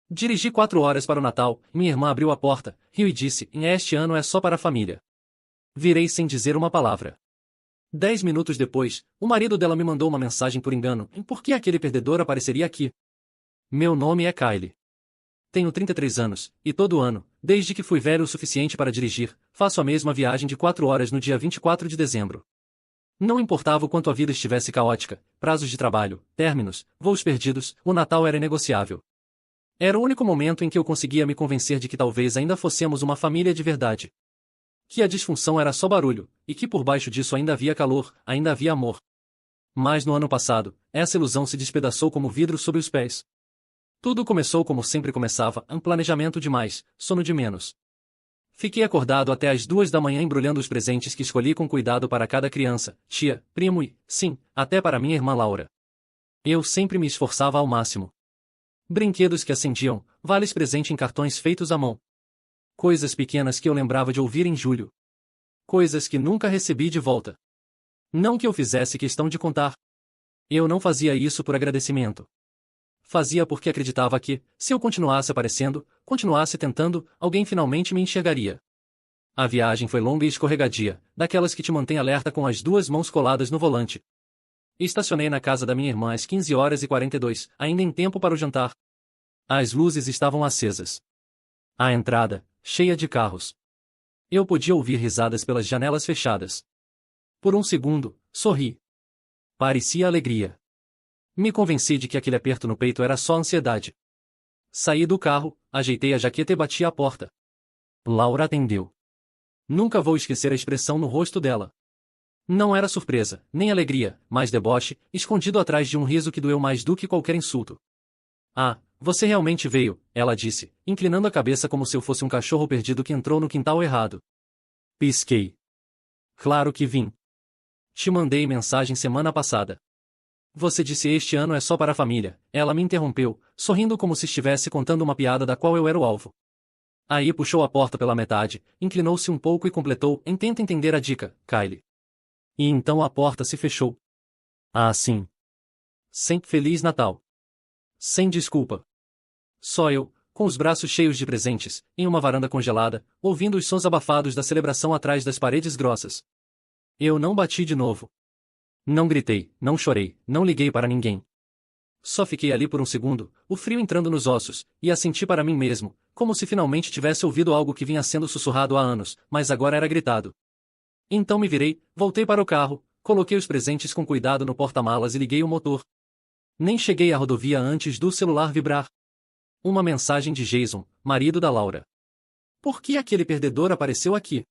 Dirigi 4 horas para o Natal, minha irmã abriu a porta, riu e disse, este ano é só para a família. Virei sem dizer uma palavra. 10 minutos depois, o marido dela me mandou uma mensagem por engano, por que aquele perdedor apareceria aqui? Meu nome é Kylie. Tenho 33 anos, e todo ano, desde que fui velho o suficiente para dirigir, faço a mesma viagem de 4 horas no dia 24 de dezembro. Não importava o quanto a vida estivesse caótica, prazos de trabalho, términos, voos perdidos, o Natal era inegociável. Era o único momento em que eu conseguia me convencer de que talvez ainda fossemos uma família de verdade. Que a disfunção era só barulho, e que por baixo disso ainda havia calor, ainda havia amor. Mas no ano passado, essa ilusão se despedaçou como vidro sob os pés. Tudo começou como sempre começava, planejamento demais, sono de menos. Fiquei acordado até às 2 da manhã embrulhando os presentes que escolhi com cuidado para cada criança, tia, primo e, sim, até para minha irmã Laura. Eu sempre me esforçava ao máximo. Brinquedos que acendiam, vales presente em cartões feitos à mão. Coisas pequenas que eu lembrava de ouvir em julho. Coisas que nunca recebi de volta. Não que eu fizesse questão de contar. Eu não fazia isso por agradecimento. Fazia porque acreditava que, se eu continuasse aparecendo, continuasse tentando, alguém finalmente me enxergaria. A viagem foi longa e escorregadia, daquelas que te mantém alerta com as 2 mãos coladas no volante. Estacionei na casa da minha irmã às 15h42, ainda em tempo para o jantar. As luzes estavam acesas. A entrada, cheia de carros. Eu podia ouvir risadas pelas janelas fechadas. Por um segundo, sorri. Parecia alegria. Me convenci de que aquele aperto no peito era só ansiedade. Saí do carro, ajeitei a jaqueta e bati à porta. Laura atendeu. Nunca vou esquecer a expressão no rosto dela. Não era surpresa, nem alegria, mas deboche, escondido atrás de um riso que doeu mais do que qualquer insulto. Ah, você realmente veio, ela disse, inclinando a cabeça como se eu fosse um cachorro perdido que entrou no quintal errado. Pisquei. Claro que vim. Te mandei mensagem semana passada. Você disse este ano é só para a família, ela me interrompeu, sorrindo como se estivesse contando uma piada da qual eu era o alvo. Aí puxou a porta pela metade, inclinou-se um pouco e completou, tenta entender a dica, Kylie. E então a porta se fechou. Ah, sim. Sem Feliz Natal. Sem desculpa. Só eu, com os braços cheios de presentes, em uma varanda congelada, ouvindo os sons abafados da celebração atrás das paredes grossas. Eu não bati de novo. Não gritei, não chorei, não liguei para ninguém. Só fiquei ali por um segundo, o frio entrando nos ossos, e assenti para mim mesmo, como se finalmente tivesse ouvido algo que vinha sendo sussurrado há anos, mas agora era gritado. Então me virei, voltei para o carro, coloquei os presentes com cuidado no porta-malas e liguei o motor. Nem cheguei à rodovia antes do celular vibrar. Uma mensagem de Jason, marido da Laura. Por que aquele perdedor apareceu aqui?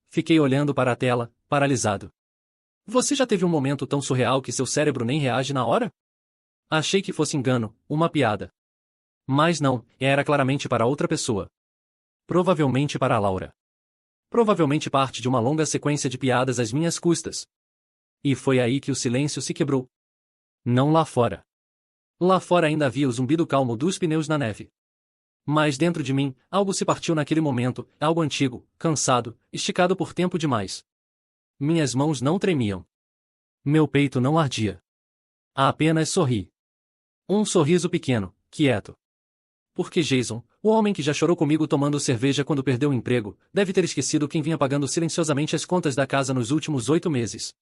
Fiquei olhando para a tela, paralisado. Você já teve um momento tão surreal que seu cérebro nem reage na hora? Achei que fosse engano, uma piada. Mas não, era claramente para outra pessoa. Provavelmente para a Laura. Provavelmente parte de uma longa sequência de piadas às minhas custas. E foi aí que o silêncio se quebrou. Não lá fora. Lá fora ainda havia o zumbido calmo dos pneus na neve. Mas dentro de mim, algo se partiu naquele momento, algo antigo, cansado, esticado por tempo demais. Minhas mãos não tremiam. Meu peito não ardia. Apenas sorri. Um sorriso pequeno, quieto. Porque Jason, o homem que já chorou comigo tomando cerveja quando perdeu o emprego, deve ter esquecido quem vinha pagando silenciosamente as contas da casa nos últimos 8 meses.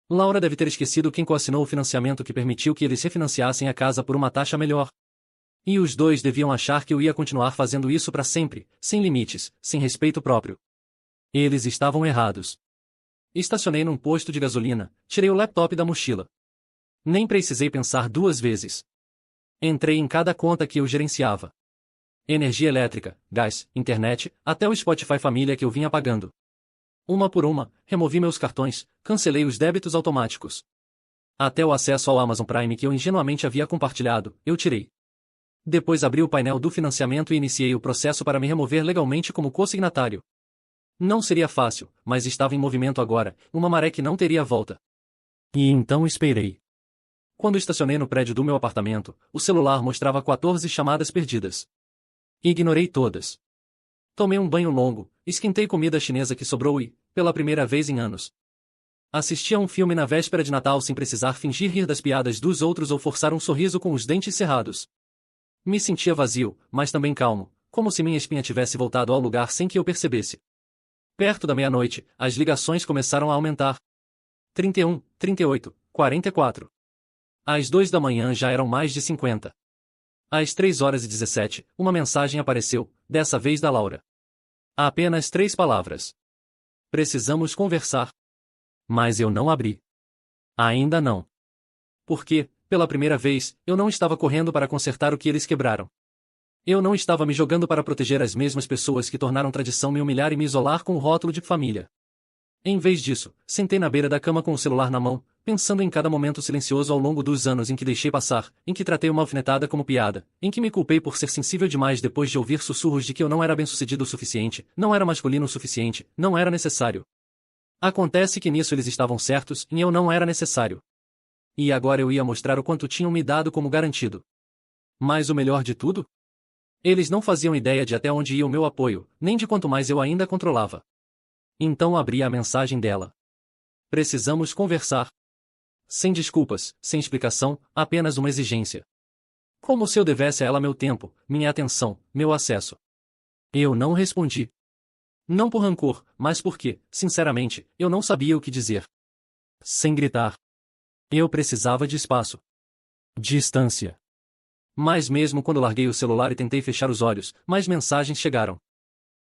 Laura deve ter esquecido quem coassinou o financiamento que permitiu que eles refinanciassem a casa por uma taxa melhor. E os dois deviam achar que eu ia continuar fazendo isso para sempre, sem limites, sem respeito próprio. Eles estavam errados. Estacionei num posto de gasolina, tirei o laptop da mochila. Nem precisei pensar 2 vezes. Entrei em cada conta que eu gerenciava. Energia elétrica, gás, internet, até o Spotify Família que eu vinha pagando. Uma por uma, removi meus cartões, cancelei os débitos automáticos. Até o acesso ao Amazon Prime que eu ingenuamente havia compartilhado, eu tirei. Depois abri o painel do financiamento e iniciei o processo para me remover legalmente como consignatário. Não seria fácil, mas estava em movimento agora, uma maré que não teria volta. E então esperei. Quando estacionei no prédio do meu apartamento, o celular mostrava 14 chamadas perdidas. Ignorei todas. Tomei um banho longo, esquentei comida chinesa que sobrou e, pela primeira vez em anos, assisti a um filme na véspera de Natal sem precisar fingir rir das piadas dos outros ou forçar um sorriso com os dentes cerrados. Me sentia vazio, mas também calmo, como se minha espinha tivesse voltado ao lugar sem que eu percebesse. Perto da meia-noite, as ligações começaram a aumentar. 31, 38, 44. Às 2 da manhã já eram mais de 50. Às 3h17, uma mensagem apareceu, dessa vez da Laura. Apenas 3 palavras. Precisamos conversar. Mas eu não abri. Ainda não. Porque, pela primeira vez, eu não estava correndo para consertar o que eles quebraram. Eu não estava me jogando para proteger as mesmas pessoas que tornaram tradição me humilhar e me isolar com o rótulo de família. Em vez disso, sentei na beira da cama com o celular na mão, pensando em cada momento silencioso ao longo dos anos em que deixei passar, em que tratei uma alfinetada como piada, em que me culpei por ser sensível demais depois de ouvir sussurros de que eu não era bem-sucedido o suficiente, não era masculino o suficiente, não era necessário. Acontece que nisso eles estavam certos, e eu não era necessário. E agora eu ia mostrar o quanto tinham me dado como garantido. Mas o melhor de tudo? Eles não faziam ideia de até onde ia o meu apoio, nem de quanto mais eu ainda controlava. Então abri a mensagem dela. Precisamos conversar. Sem desculpas, sem explicação, apenas uma exigência. Como se eu devesse a ela meu tempo, minha atenção, meu acesso. Eu não respondi. Não por rancor, mas porque, sinceramente, eu não sabia o que dizer. Sem gritar. Eu precisava de espaço. Distância. Mas mesmo quando larguei o celular e tentei fechar os olhos, mais mensagens chegaram.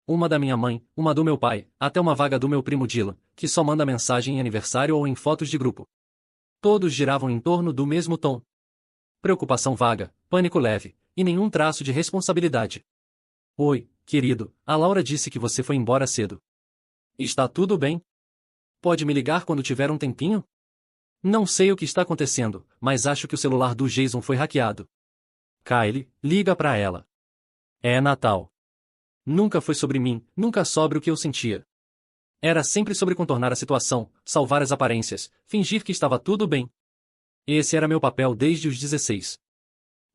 Uma da minha mãe, uma do meu pai, até uma vaga do meu primo Dylan, que só manda mensagem em aniversário ou em fotos de grupo. Todos giravam em torno do mesmo tom. Preocupação vaga, pânico leve, e nenhum traço de responsabilidade. Oi, querido, a Laura disse que você foi embora cedo. Está tudo bem? Pode me ligar quando tiver um tempinho? Não sei o que está acontecendo, mas acho que o celular do Jason foi hackeado. Kylie, liga pra ela. É Natal. Nunca foi sobre mim, nunca sobre o que eu sentia. Era sempre sobre contornar a situação, salvar as aparências, fingir que estava tudo bem. Esse era meu papel desde os 16.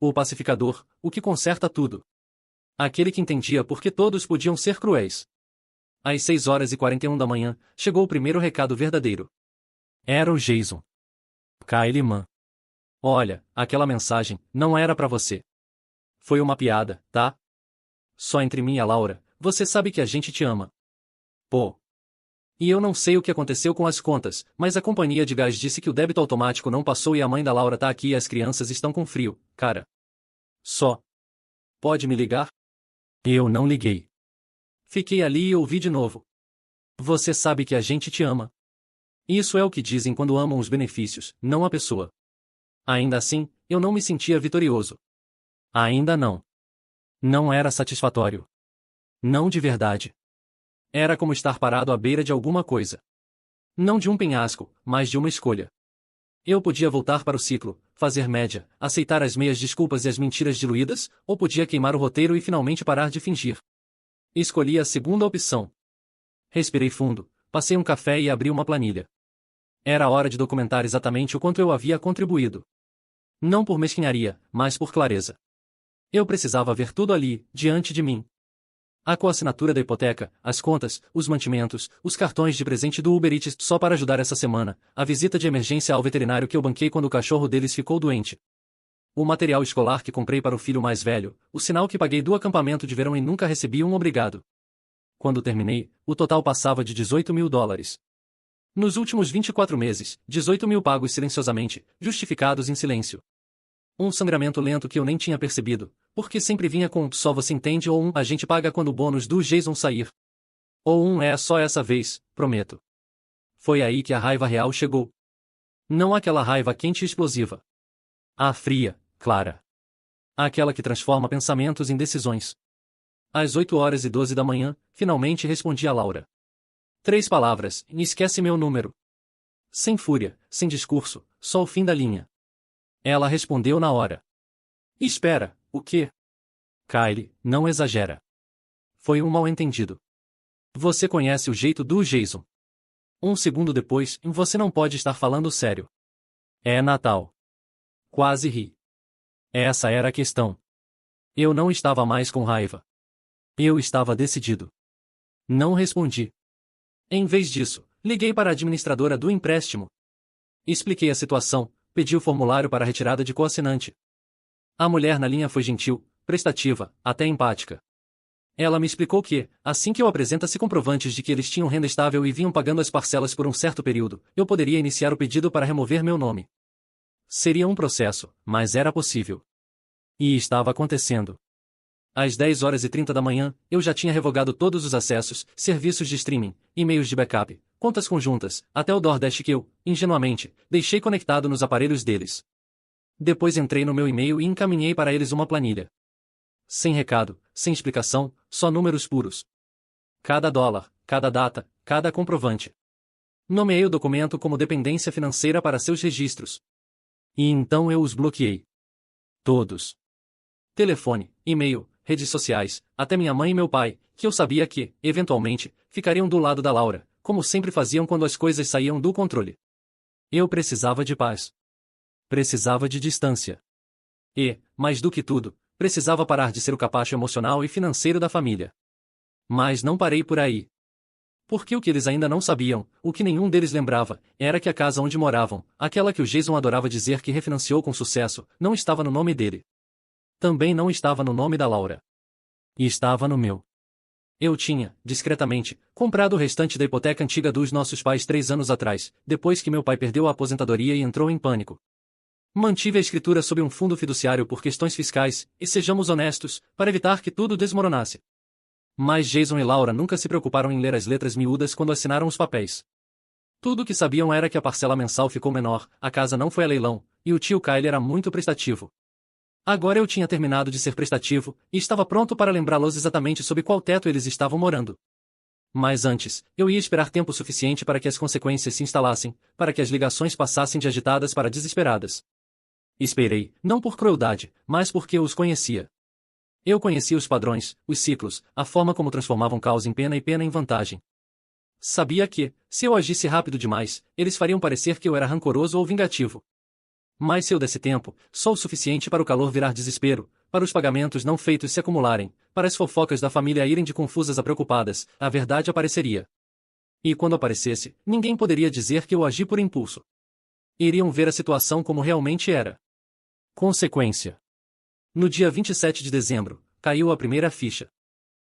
O pacificador, o que conserta tudo. Aquele que entendia por que todos podiam ser cruéis. Às 6h41 da manhã, chegou o primeiro recado verdadeiro. Era o Jason. Kylie Man. Olha, aquela mensagem não era pra você. Foi uma piada, tá? Só entre mim e a Laura, você sabe que a gente te ama. Pô. E eu não sei o que aconteceu com as contas, mas a companhia de gás disse que o débito automático não passou e a mãe da Laura tá aqui e as crianças estão com frio, cara. Só. Pode me ligar? Eu não liguei. Fiquei ali e ouvi de novo. Você sabe que a gente te ama. Isso é o que dizem quando amam os benefícios, não a pessoa. Ainda assim, eu não me sentia vitorioso. Ainda não. Não era satisfatório. Não de verdade. Era como estar parado à beira de alguma coisa. Não de um penhasco, mas de uma escolha. Eu podia voltar para o ciclo, fazer média, aceitar as meias desculpas e as mentiras diluídas, ou podia queimar o roteiro e finalmente parar de fingir. Escolhi a segunda opção. Respirei fundo, passei um café e abri uma planilha. Era hora de documentar exatamente o quanto eu havia contribuído. Não por mesquinharia, mas por clareza. Eu precisava ver tudo ali, diante de mim. A coassinatura da hipoteca, as contas, os mantimentos, os cartões de presente do Uber Eats só para ajudar essa semana, a visita de emergência ao veterinário que eu banquei quando o cachorro deles ficou doente. O material escolar que comprei para o filho mais velho, o sinal que paguei do acampamento de verão e nunca recebi um obrigado. Quando terminei, o total passava de $18.000. Nos últimos 24 meses, 18.000 pagos silenciosamente, justificados em silêncio. Um sangramento lento que eu nem tinha percebido, porque sempre vinha com só você entende ou a gente paga quando o bônus do Jason sair. Ou é só essa vez, prometo. Foi aí que a raiva real chegou. Não aquela raiva quente e explosiva. A fria, clara. Aquela que transforma pensamentos em decisões. Às 8h12 da manhã, finalmente respondi a Laura. 3 palavras, e esquece meu número. Sem fúria, sem discurso, só o fim da linha. Ela respondeu na hora. Espera, o quê? Kylie, não exagera. Foi um mal-entendido. Você conhece o jeito do Jason. Um segundo depois, você não pode estar falando sério. É Natal. Quase ri. Essa era a questão. Eu não estava mais com raiva. Eu estava decidido. Não respondi. Em vez disso, liguei para a administradora do empréstimo. Expliquei a situação, pedi o formulário para a retirada de coassinante. A mulher na linha foi gentil, prestativa, até empática. Ela me explicou que, assim que eu apresentasse comprovantes de que eles tinham renda estável e vinham pagando as parcelas por um certo período, eu poderia iniciar o pedido para remover meu nome. Seria um processo, mas era possível. E estava acontecendo. Às 10h30 da manhã, eu já tinha revogado todos os acessos, serviços de streaming, e-mails de backup, contas conjuntas, até o DoorDash que eu, ingenuamente, deixei conectado nos aparelhos deles. Depois entrei no meu e-mail e encaminhei para eles uma planilha. Sem recado, sem explicação, só números puros. Cada dólar, cada data, cada comprovante. Nomeei o documento como dependência financeira para seus registros. E então eu os bloqueei. Todos. Telefone, e-mail, redes sociais, até minha mãe e meu pai, que eu sabia que, eventualmente, ficariam do lado da Laura, como sempre faziam quando as coisas saíam do controle. Eu precisava de paz. Precisava de distância. E, mais do que tudo, precisava parar de ser o capacho emocional e financeiro da família. Mas não parei por aí. Porque o que eles ainda não sabiam, o que nenhum deles lembrava, era que a casa onde moravam, aquela que o Jason adorava dizer que refinanciou com sucesso, não estava no nome dele. Também não estava no nome da Laura. E estava no meu. Eu tinha, discretamente, comprado o restante da hipoteca antiga dos nossos pais 3 anos atrás, depois que meu pai perdeu a aposentadoria e entrou em pânico. Mantive a escritura sob um fundo fiduciário por questões fiscais, e sejamos honestos, para evitar que tudo desmoronasse. Mas Jason e Laura nunca se preocuparam em ler as letras miúdas quando assinaram os papéis. Tudo o que sabiam era que a parcela mensal ficou menor, a casa não foi a leilão, e o tio Kyle era muito prestativo. Agora eu tinha terminado de ser prestativo, e estava pronto para lembrá-los exatamente sob qual teto eles estavam morando. Mas antes, eu ia esperar tempo suficiente para que as consequências se instalassem, para que as ligações passassem de agitadas para desesperadas. Esperei, não por crueldade, mas porque eu os conhecia. Eu conhecia os padrões, os ciclos, a forma como transformavam caos em pena e pena em vantagem. Sabia que, se eu agisse rápido demais, eles fariam parecer que eu era rancoroso ou vingativo. Mas se eu desse tempo, só o suficiente para o calor virar desespero, para os pagamentos não feitos se acumularem, para as fofocas da família irem de confusas a preocupadas, a verdade apareceria. E quando aparecesse, ninguém poderia dizer que eu agi por impulso. Iriam ver a situação como realmente era. Consequência. No dia 27 de dezembro, caiu a primeira ficha.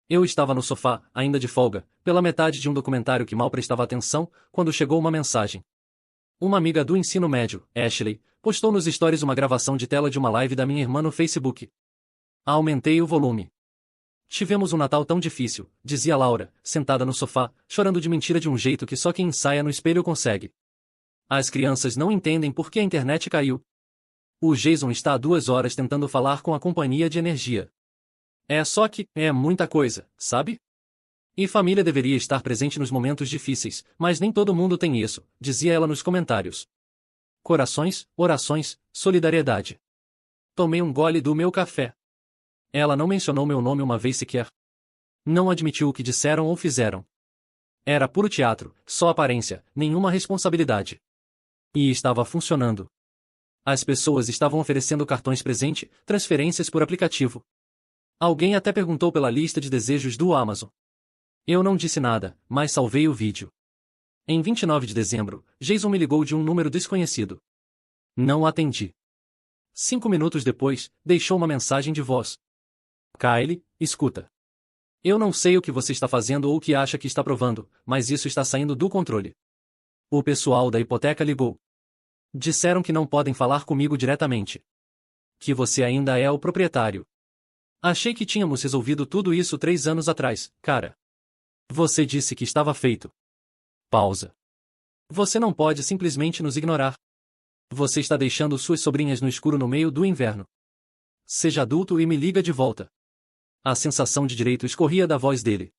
Eu estava no sofá, ainda de folga, pela metade de um documentário que mal prestava atenção, quando chegou uma mensagem. Uma amiga do ensino médio, Ashley, postou nos stories uma gravação de tela de uma live da minha irmã no Facebook. Aumentei o volume. Tivemos um Natal tão difícil, dizia Laura, sentada no sofá, chorando de mentira de um jeito que só quem ensaia no espelho consegue. As crianças não entendem por que a internet caiu. O Jason está há 2 horas tentando falar com a companhia de energia. É só que, é muita coisa, sabe? E família deveria estar presente nos momentos difíceis, mas nem todo mundo tem isso, dizia ela nos comentários. Corações, orações, solidariedade. Tomei um gole do meu café. Ela não mencionou meu nome uma vez sequer. Não admitiu o que disseram ou fizeram. Era puro teatro, só aparência, nenhuma responsabilidade. E estava funcionando. As pessoas estavam oferecendo cartões presente, transferências por aplicativo. Alguém até perguntou pela lista de desejos do Amazon. Eu não disse nada, mas salvei o vídeo. Em 29 de dezembro, Jason me ligou de um número desconhecido. Não atendi. 5 minutos depois, deixou uma mensagem de voz. Kyle, escuta. Eu não sei o que você está fazendo ou o que acha que está provando, mas isso está saindo do controle. O pessoal da hipoteca ligou. Disseram que não podem falar comigo diretamente. Que você ainda é o proprietário. Achei que tínhamos resolvido tudo isso 3 anos atrás, cara. Você disse que estava feito. Pausa. Você não pode simplesmente nos ignorar. Você está deixando suas sobrinhas no escuro no meio do inverno. Seja adulto e me liga de volta. A sensação de direito escorria da voz dele.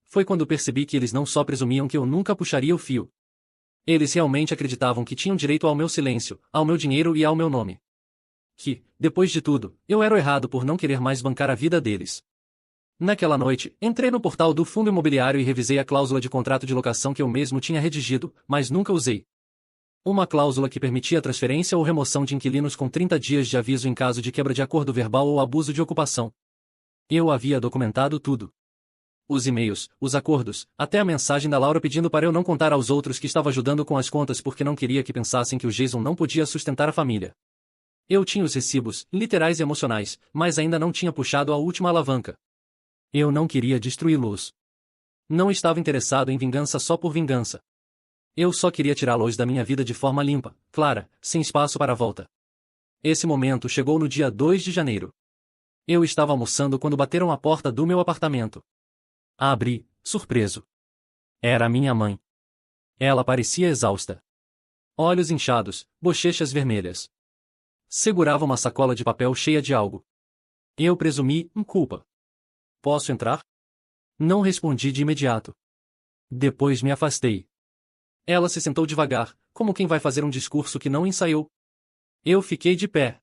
Foi quando percebi que eles não só presumiam que eu nunca puxaria o fio. Eles realmente acreditavam que tinham direito ao meu silêncio, ao meu dinheiro e ao meu nome. Que, depois de tudo, eu era o errado por não querer mais bancar a vida deles. Naquela noite, entrei no portal do fundo imobiliário e revisei a cláusula de contrato de locação que eu mesmo tinha redigido, mas nunca usei. Uma cláusula que permitia a transferência ou remoção de inquilinos com 30 dias de aviso em caso de quebra de acordo verbal ou abuso de ocupação. Eu havia documentado tudo. Os e-mails, os acordos, até a mensagem da Laura pedindo para eu não contar aos outros que estava ajudando com as contas porque não queria que pensassem que o Jason não podia sustentar a família. Eu tinha os recibos, literais e emocionais, mas ainda não tinha puxado a última alavanca. Eu não queria destruí-los. Não estava interessado em vingança só por vingança. Eu só queria tirá-los da minha vida de forma limpa, clara, sem espaço para volta. Esse momento chegou no dia 2 de janeiro. Eu estava almoçando quando bateram à porta do meu apartamento. Abri, surpreso. Era minha mãe. Ela parecia exausta. Olhos inchados, bochechas vermelhas. Segurava uma sacola de papel cheia de algo. Eu presumi culpa. Posso entrar? Não respondi de imediato. Depois me afastei. Ela se sentou devagar, como quem vai fazer um discurso que não ensaiou. Eu fiquei de pé.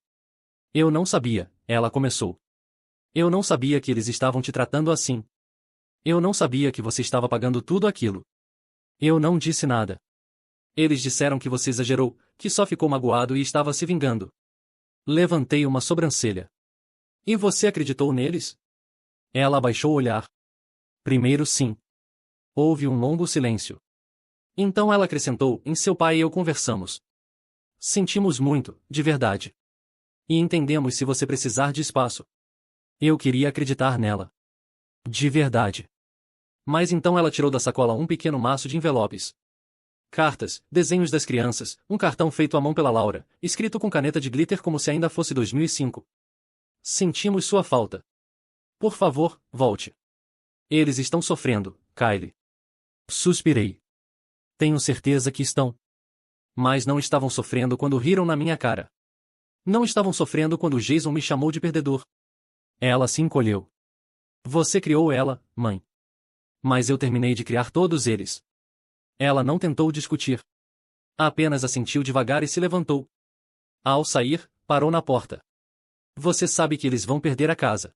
Eu não sabia, ela começou. Eu não sabia que eles estavam te tratando assim. Eu não sabia que você estava pagando tudo aquilo. Eu não disse nada. Eles disseram que você exagerou, que só ficou magoado e estava se vingando. Levantei uma sobrancelha. E você acreditou neles? Ela abaixou o olhar. Primeiro sim. Houve um longo silêncio. Então ela acrescentou, em seu pai e eu conversamos. Sentimos muito, de verdade. E entendemos se você precisar de espaço. Eu queria acreditar nela. De verdade. Mas então ela tirou da sacola um pequeno maço de envelopes. Cartas, desenhos das crianças, um cartão feito à mão pela Laura, escrito com caneta de glitter como se ainda fosse 2005. Sentimos sua falta. Por favor, volte. Eles estão sofrendo, Kylie. Suspirei. Tenho certeza que estão. Mas não estavam sofrendo quando riram na minha cara. Não estavam sofrendo quando Jason me chamou de perdedor. Ela se encolheu. Você criou ela, mãe. Mas eu terminei de criar todos eles. Ela não tentou discutir. Apenas assentiu devagar e se levantou. Ao sair, parou na porta. Você sabe que eles vão perder a casa.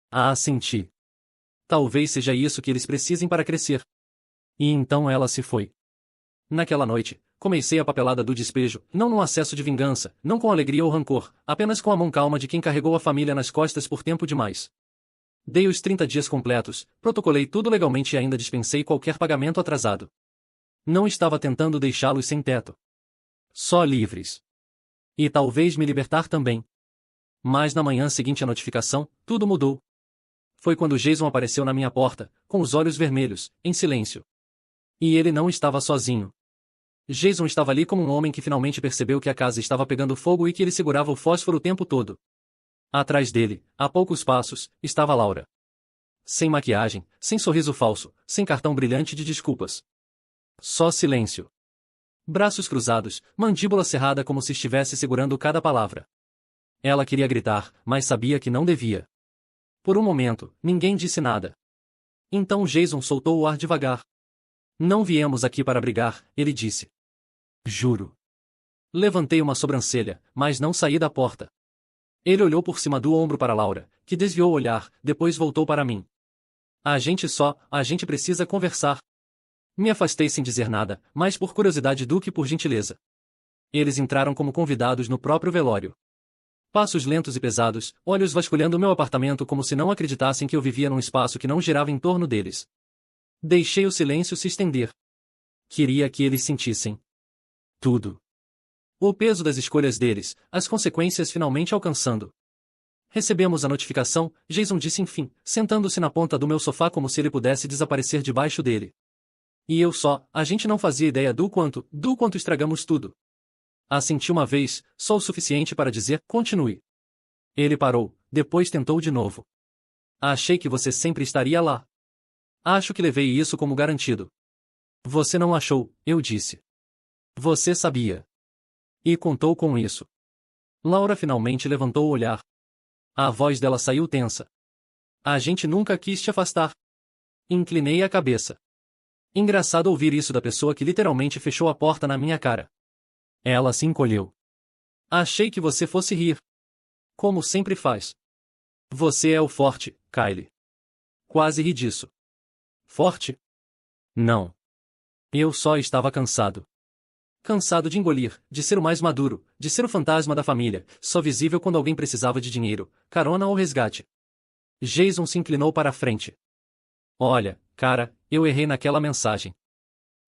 Assenti. Talvez seja isso que eles precisem para crescer. E então ela se foi. Naquela noite, comecei a papelada do despejo, não num acesso de vingança, não com alegria ou rancor, apenas com a mão calma de quem carregou a família nas costas por tempo demais. Dei os 30 dias completos, protocolei tudo legalmente e ainda dispensei qualquer pagamento atrasado. Não estava tentando deixá-los sem teto. Só livres. E talvez me libertar também. Mas na manhã seguinte à notificação, tudo mudou. Foi quando Jason apareceu na minha porta, com os olhos vermelhos, em silêncio. E ele não estava sozinho. Jason estava ali como um homem que finalmente percebeu que a casa estava pegando fogo e que ele segurava o fósforo o tempo todo. Atrás dele, a poucos passos, estava Laura. Sem maquiagem, sem sorriso falso, sem cartão brilhante de desculpas. Só silêncio. Braços cruzados, mandíbula cerrada como se estivesse segurando cada palavra. Ela queria gritar, mas sabia que não devia. Por um momento, ninguém disse nada. Então Jason soltou o ar devagar. Não viemos aqui para brigar, ele disse. Juro. Levantei uma sobrancelha, mas não saí da porta. Ele olhou por cima do ombro para Laura, que desviou o olhar, depois voltou para mim. A gente precisa conversar. Me afastei sem dizer nada, mais por curiosidade do que por gentileza. Eles entraram como convidados no próprio velório. Passos lentos e pesados, olhos vasculhando o meu apartamento como se não acreditassem que eu vivia num espaço que não girava em torno deles. Deixei o silêncio se estender. Queria que eles sentissem tudo. O peso das escolhas deles, as consequências finalmente alcançando. Recebemos a notificação, Jason disse enfim, sentando-se na ponta do meu sofá como se ele pudesse desaparecer debaixo dele. E a gente não fazia ideia do quanto estragamos tudo. Assenti uma vez, só o suficiente para dizer, continue. Ele parou, depois tentou de novo. Achei que você sempre estaria lá. Acho que levei isso como garantido. Você não achou, eu disse. Você sabia. E contou com isso. Laura finalmente levantou o olhar. A voz dela saiu tensa. A gente nunca quis te afastar. Inclinei a cabeça. Engraçado ouvir isso da pessoa que literalmente fechou a porta na minha cara. Ela se encolheu. Achei que você fosse rir. Como sempre faz. Você é o forte, Kylie. Quase ri disso. Forte? Não. Eu só estava cansado. Cansado de engolir, de ser o mais maduro, de ser o fantasma da família, só visível quando alguém precisava de dinheiro, carona ou resgate. Jason se inclinou para a frente. Olha, cara, eu errei naquela mensagem.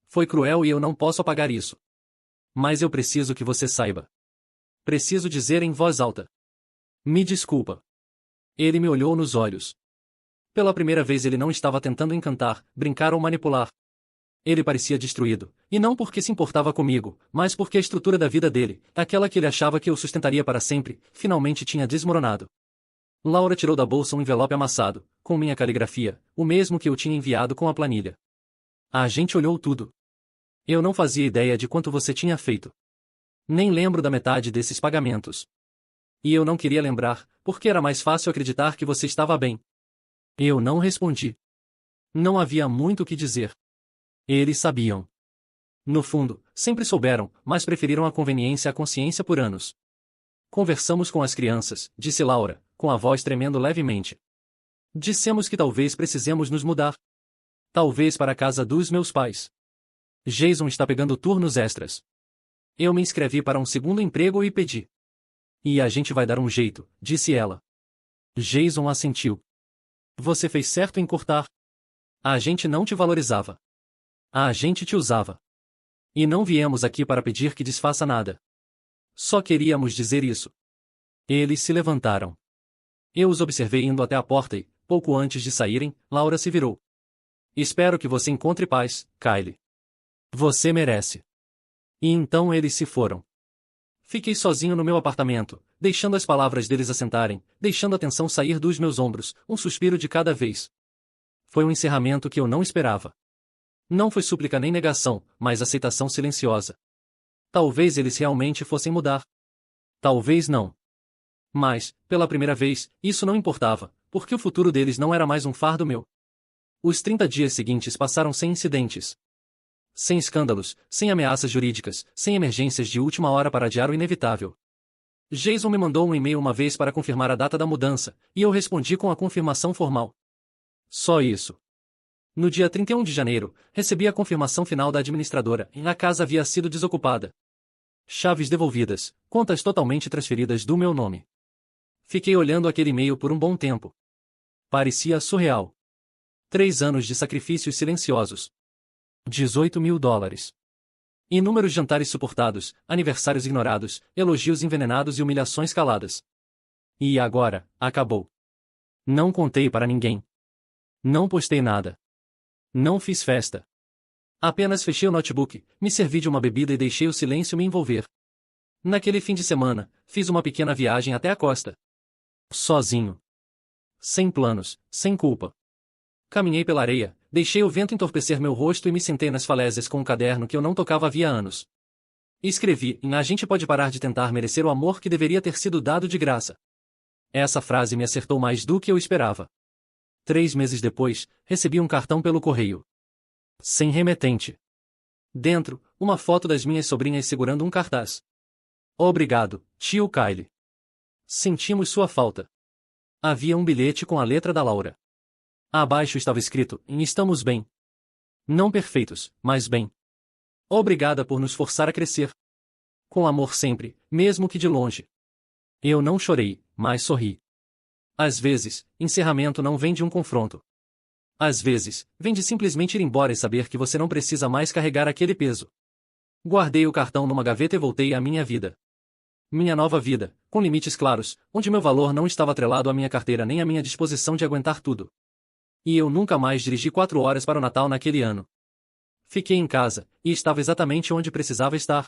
Foi cruel e eu não posso apagar isso. Mas eu preciso que você saiba. Preciso dizer em voz alta. Me desculpa. Ele me olhou nos olhos. Pela primeira vez ele não estava tentando encantar, brincar ou manipular. Ele parecia destruído, e não porque se importava comigo, mas porque a estrutura da vida dele, aquela que ele achava que eu sustentaria para sempre, finalmente tinha desmoronado. Laura tirou da bolsa um envelope amassado, com minha caligrafia, o mesmo que eu tinha enviado com a planilha. A gente olhou tudo. Eu não fazia ideia de quanto você tinha feito. Nem lembro da metade desses pagamentos. E eu não queria lembrar, porque era mais fácil acreditar que você estava bem. Eu não respondi. Não havia muito o que dizer. Eles sabiam. No fundo, sempre souberam, mas preferiram a conveniência à consciência por anos. Conversamos com as crianças, disse Laura, com a voz tremendo levemente. Dissemos que talvez precisemos nos mudar. Talvez para a casa dos meus pais. Jason está pegando turnos extras. Eu me inscrevi para um segundo emprego e pedi. E a gente vai dar um jeito, disse ela. Jason assentiu. Você fez certo em cortar. A gente não te valorizava. A gente te usava. E não viemos aqui para pedir que desfaça nada. Só queríamos dizer isso. Eles se levantaram. Eu os observei indo até a porta e, pouco antes de saírem, Laura se virou. Espero que você encontre paz, Kylie. Você merece. E então eles se foram. Fiquei sozinho no meu apartamento, deixando as palavras deles assentarem, deixando a tensão sair dos meus ombros, um suspiro de cada vez. Foi um encerramento que eu não esperava. Não foi súplica nem negação, mas aceitação silenciosa. Talvez eles realmente fossem mudar. Talvez não. Mas, pela primeira vez, isso não importava, porque o futuro deles não era mais um fardo meu. Os 30 dias seguintes passaram sem incidentes. Sem escândalos, sem ameaças jurídicas, sem emergências de última hora para adiar o inevitável. Jason me mandou um e-mail uma vez para confirmar a data da mudança, e eu respondi com a confirmação formal. Só isso. No dia 31 de janeiro, recebi a confirmação final da administradora e a casa havia sido desocupada. Chaves devolvidas, contas totalmente transferidas do meu nome. Fiquei olhando aquele e-mail por um bom tempo. Parecia surreal. 3 anos de sacrifícios silenciosos. $18.000. Inúmeros jantares suportados, aniversários ignorados, elogios envenenados e humilhações caladas. E agora, acabou. Não contei para ninguém. Não postei nada. Não fiz festa. Apenas fechei o notebook, me servi de uma bebida e deixei o silêncio me envolver. Naquele fim de semana, fiz uma pequena viagem até a costa. Sozinho. Sem planos, sem culpa. Caminhei pela areia, deixei o vento entorpecer meu rosto e me sentei nas falésias com um caderno que eu não tocava havia anos. Escrevi: a gente pode parar de tentar merecer o amor que deveria ter sido dado de graça. Essa frase me acertou mais do que eu esperava. 3 meses depois, recebi um cartão pelo correio. Sem remetente. Dentro, uma foto das minhas sobrinhas segurando um cartaz. Obrigado, tio Kylie. Sentimos sua falta. Havia um bilhete com a letra da Laura. Abaixo estava escrito: estamos bem. Não perfeitos, mas bem. Obrigada por nos forçar a crescer. Com amor sempre, mesmo que de longe. Eu não chorei, mas sorri. Às vezes, encerramento não vem de um confronto. Às vezes, vem de simplesmente ir embora e saber que você não precisa mais carregar aquele peso. Guardei o cartão numa gaveta e voltei à minha vida. Minha nova vida, com limites claros, onde meu valor não estava atrelado à minha carteira nem à minha disposição de aguentar tudo. E eu nunca mais dirigi 4 horas para o Natal naquele ano. Fiquei em casa, e estava exatamente onde precisava estar.